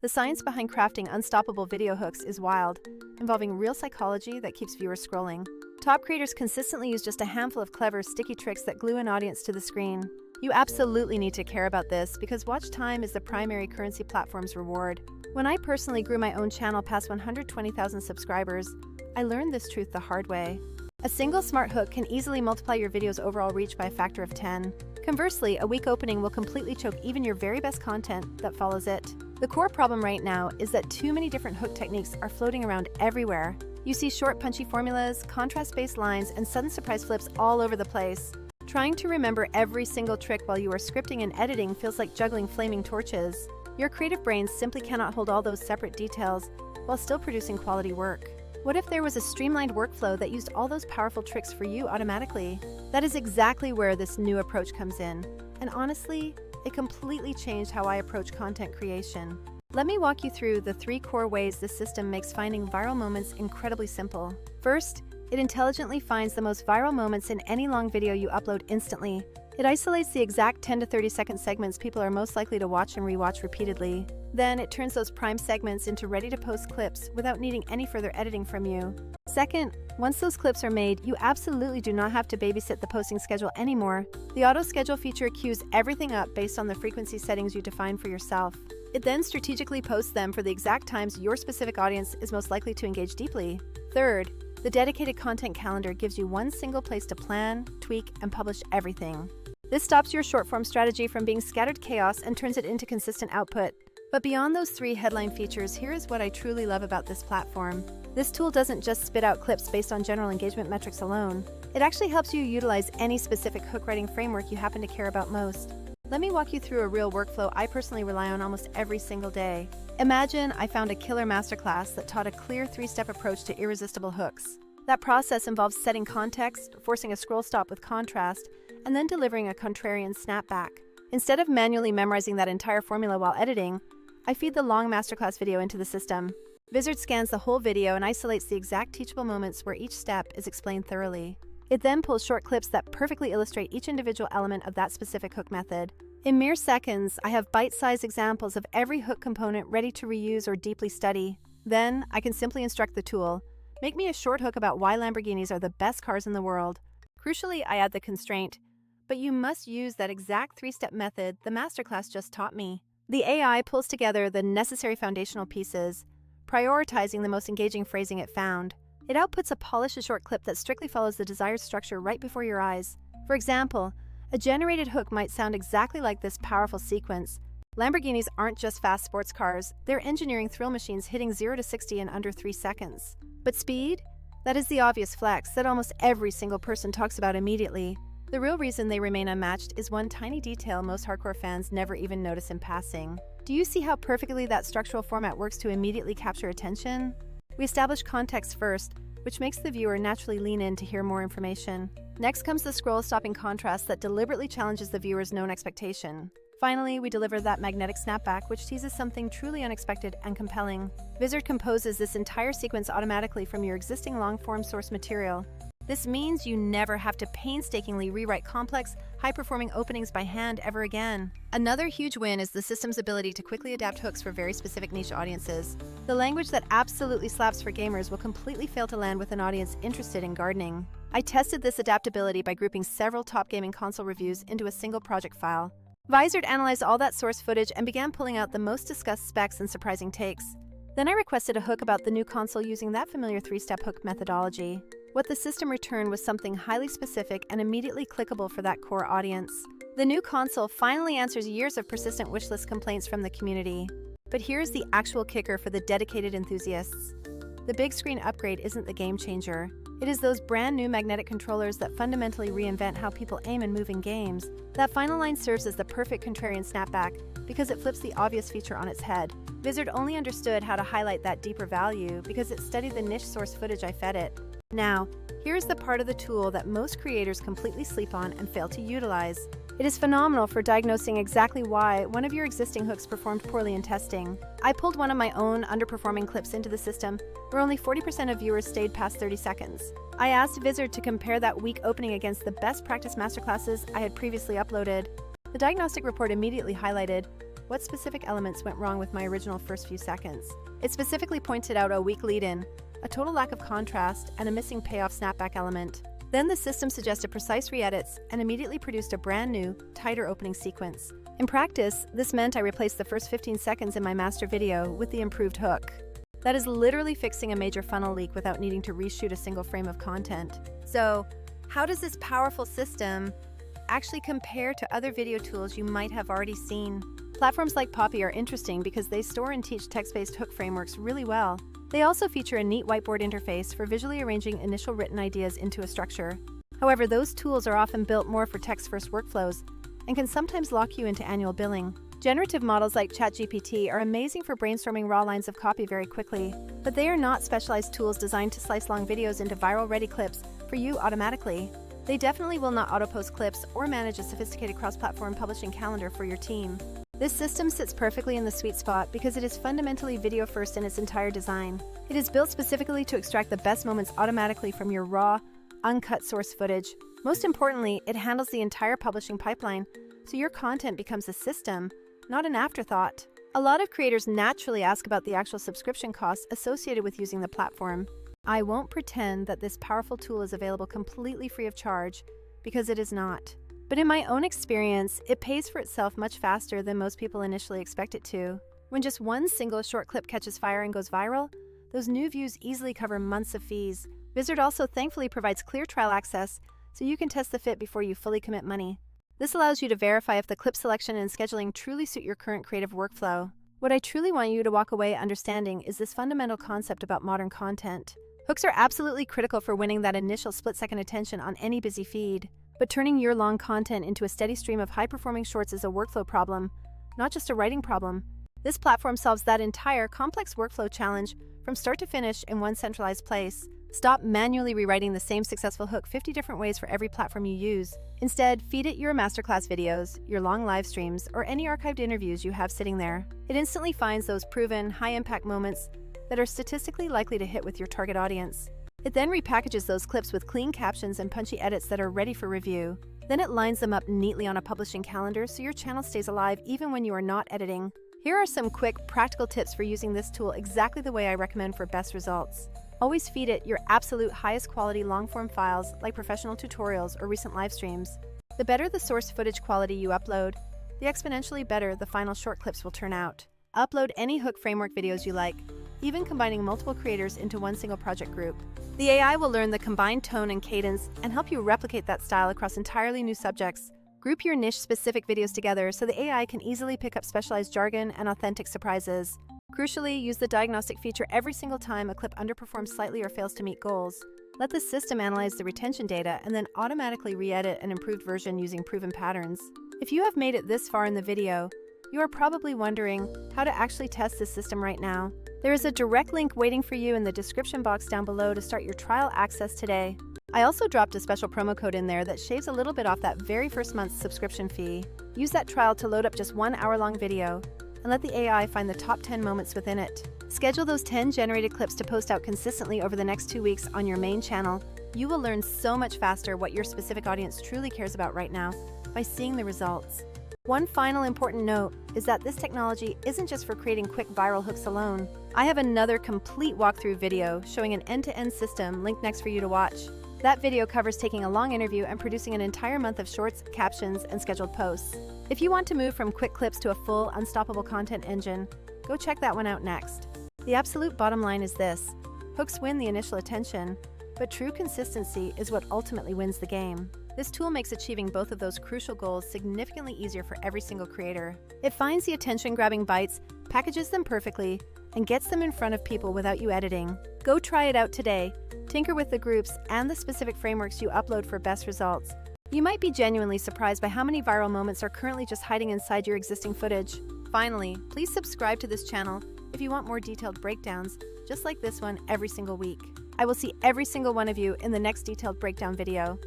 The science behind crafting unstoppable video hooks is wild, involving real psychology that keeps viewers scrolling. Top creators consistently use just a handful of clever, sticky tricks that glue an audience to the screen. You absolutely need to care about this because watch time is the primary currency platform's reward. When I personally grew my own channel past 120,000 subscribers, I learned this truth the hard way. A single smart hook can easily multiply your video's overall reach by a factor of 10. Conversely, a weak opening will completely choke even your very best content that follows it. The core problem right now is that too many different hook techniques are floating around everywhere. You see short, punchy formulas, contrast-based lines, and sudden surprise flips all over the place. Trying to remember every single trick while you are scripting and editing feels like juggling flaming torches. Your creative brain simply cannot hold all those separate details while still producing quality work. What if there was a streamlined workflow that used all those powerful tricks for you automatically? That is exactly where this new approach comes in. And honestly, it completely changed how I approach content creation. Let me walk you through the 3 core ways this system makes finding viral moments incredibly simple. First, it intelligently finds the most viral moments in any long video you upload instantly. It isolates the exact 10 to 30 second segments people are most likely to watch and rewatch repeatedly. Then it turns those prime segments into ready-to-post clips without needing any further editing from you. Second, once those clips are made, you absolutely do not have to babysit the posting schedule anymore. The auto-schedule feature queues everything up based on the frequency settings you define for yourself. It then strategically posts them for the exact times your specific audience is most likely to engage deeply. Third, the dedicated content calendar gives you one single place to plan, tweak, and publish everything. This stops your short-form strategy from being scattered chaos and turns it into consistent output. But beyond those 3 headline features, here is what I truly love about this platform. This tool doesn't just spit out clips based on general engagement metrics alone. It actually helps you utilize any specific hook writing framework you happen to care about most. Let me walk you through a real workflow I personally rely on almost every single day. Imagine I found a killer masterclass that taught a clear 3-step approach to irresistible hooks. That process involves setting context, forcing a scroll stop with contrast, and then delivering a contrarian snapback. Instead of manually memorizing that entire formula while editing, I feed the long masterclass video into the system. Vizard scans the whole video and isolates the exact teachable moments where each step is explained thoroughly. It then pulls short clips that perfectly illustrate each individual element of that specific hook method. In mere seconds, I have bite-sized examples of every hook component ready to reuse or deeply study. Then, I can simply instruct the tool, make me a short hook about why Lamborghinis are the best cars in the world. Crucially, I add the constraint, but you must use that exact 3-step method the masterclass just taught me. The AI pulls together the necessary foundational pieces, prioritizing the most engaging phrasing it found. It outputs a polished short clip that strictly follows the desired structure right before your eyes. For example, a generated hook might sound exactly like this powerful sequence. Lamborghinis aren't just fast sports cars, they're engineering thrill machines hitting 0 to 60 in under 3 seconds. But speed? That is the obvious flex that almost every single person talks about immediately. The real reason they remain unmatched is one tiny detail most hardcore fans never even notice in passing. Do you see how perfectly that structural format works to immediately capture attention? We establish context first, which makes the viewer naturally lean in to hear more information. Next comes the scroll-stopping contrast that deliberately challenges the viewer's known expectation. Finally, we deliver that magnetic snapback, which teases something truly unexpected and compelling. Vizard composes this entire sequence automatically from your existing long-form source material. This means you never have to painstakingly rewrite complex, high-performing openings by hand ever again. Another huge win is the system's ability to quickly adapt hooks for very specific niche audiences. The language that absolutely slaps for gamers will completely fail to land with an audience interested in gardening. I tested this adaptability by grouping several top gaming console reviews into a single project file. Vizard analyzed all that source footage and began pulling out the most discussed specs and surprising takes. Then I requested a hook about the new console using that familiar 3-step hook methodology. What the system returned was something highly specific and immediately clickable for that core audience. The new console finally answers years of persistent wishlist complaints from the community. But here's the actual kicker for the dedicated enthusiasts. The big screen upgrade isn't the game changer. It is those brand new magnetic controllers that fundamentally reinvent how people aim and move in games. That final line serves as the perfect contrarian snapback because it flips the obvious feature on its head. Vizard only understood how to highlight that deeper value because it studied the niche source footage I fed it. Now, here's the part of the tool that most creators completely sleep on and fail to utilize. It is phenomenal for diagnosing exactly why one of your existing hooks performed poorly in testing. I pulled one of my own underperforming clips into the system, where only 40% of viewers stayed past 30 seconds. I asked Vizard to compare that weak opening against the best practice masterclasses I had previously uploaded. The diagnostic report immediately highlighted, what specific elements went wrong with my original first few seconds. It specifically pointed out a weak lead-in, a total lack of contrast, and a missing payoff snapback element. Then the system suggested precise re-edits and immediately produced a brand new, tighter opening sequence. In practice, this meant I replaced the first 15 seconds in my master video with the improved hook. That is literally fixing a major funnel leak without needing to reshoot a single frame of content. So, how does this powerful system actually compare to other video tools you might have already seen? Platforms like Poppy are interesting because they store and teach text-based hook frameworks really well. They also feature a neat whiteboard interface for visually arranging initial written ideas into a structure. However, those tools are often built more for text-first workflows and can sometimes lock you into annual billing. Generative models like ChatGPT are amazing for brainstorming raw lines of copy very quickly, but they are not specialized tools designed to slice long videos into viral-ready clips for you automatically. They definitely will not auto-post clips or manage a sophisticated cross-platform publishing calendar for your team. This system sits perfectly in the sweet spot because it is fundamentally video-first in its entire design. It is built specifically to extract the best moments automatically from your raw, uncut source footage. Most importantly, it handles the entire publishing pipeline, so your content becomes a system, not an afterthought. A lot of creators naturally ask about the actual subscription costs associated with using the platform. I won't pretend that this powerful tool is available completely free of charge, because it is not. But in my own experience, it pays for itself much faster than most people initially expect it to. When just one single short clip catches fire and goes viral, those new views easily cover months of fees. Vizard also thankfully provides clear trial access, so you can test the fit before you fully commit money. This allows you to verify if the clip selection and scheduling truly suit your current creative workflow. What I truly want you to walk away understanding is this fundamental concept about modern content. Hooks are absolutely critical for winning that initial split-second attention on any busy feed. But turning year-long content into a steady stream of high-performing shorts is a workflow problem, not just a writing problem. This platform solves that entire complex workflow challenge from start to finish in one centralized place. Stop manually rewriting the same successful hook 50 different ways for every platform you use. Instead, feed it your masterclass videos, your long live streams, or any archived interviews you have sitting there. It instantly finds those proven, high-impact moments that are statistically likely to hit with your target audience. It then repackages those clips with clean captions and punchy edits that are ready for review. Then it lines them up neatly on a publishing calendar so your channel stays alive even when you are not editing. Here are some quick, practical tips for using this tool exactly the way I recommend for best results. Always feed it your absolute highest quality long-form files like professional tutorials or recent live streams. The better the source footage quality you upload, the exponentially better the final short clips will turn out. Upload any hook framework videos you like, even combining multiple creators into one single project group. The AI will learn the combined tone and cadence and help you replicate that style across entirely new subjects. Group your niche-specific videos together so the AI can easily pick up specialized jargon and authentic surprises. Crucially, use the diagnostic feature every single time a clip underperforms slightly or fails to meet goals. Let the system analyze the retention data and then automatically re-edit an improved version using proven patterns. If you have made it this far in the video, you are probably wondering how to actually test this system right now. There is a direct link waiting for you in the description box down below to start your trial access today. I also dropped a special promo code in there that shaves a little bit off that very first month's subscription fee. Use that trial to load up just 1 hour-long video and let the AI find the top 10 moments within it. Schedule those 10 generated clips to post out consistently over the next 2 weeks on your main channel. You will learn so much faster what your specific audience truly cares about right now by seeing the results. One final important note is that this technology isn't just for creating quick viral hooks alone. I have another complete walkthrough video showing an end-to-end system linked next for you to watch. That video covers taking a long interview and producing an entire month of shorts, captions, and scheduled posts. If you want to move from quick clips to a full, unstoppable content engine, go check that one out next. The absolute bottom line is this: hooks win the initial attention, but true consistency is what ultimately wins the game. This tool makes achieving both of those crucial goals significantly easier for every single creator. It finds the attention-grabbing bites, packages them perfectly, and gets them in front of people without you editing. Go try it out today. Tinker with the groups and the specific frameworks you upload for best results. You might be genuinely surprised by how many viral moments are currently just hiding inside your existing footage. Finally, please subscribe to this channel if you want more detailed breakdowns, just like this one every single week. I will see every single one of you in the next detailed breakdown video.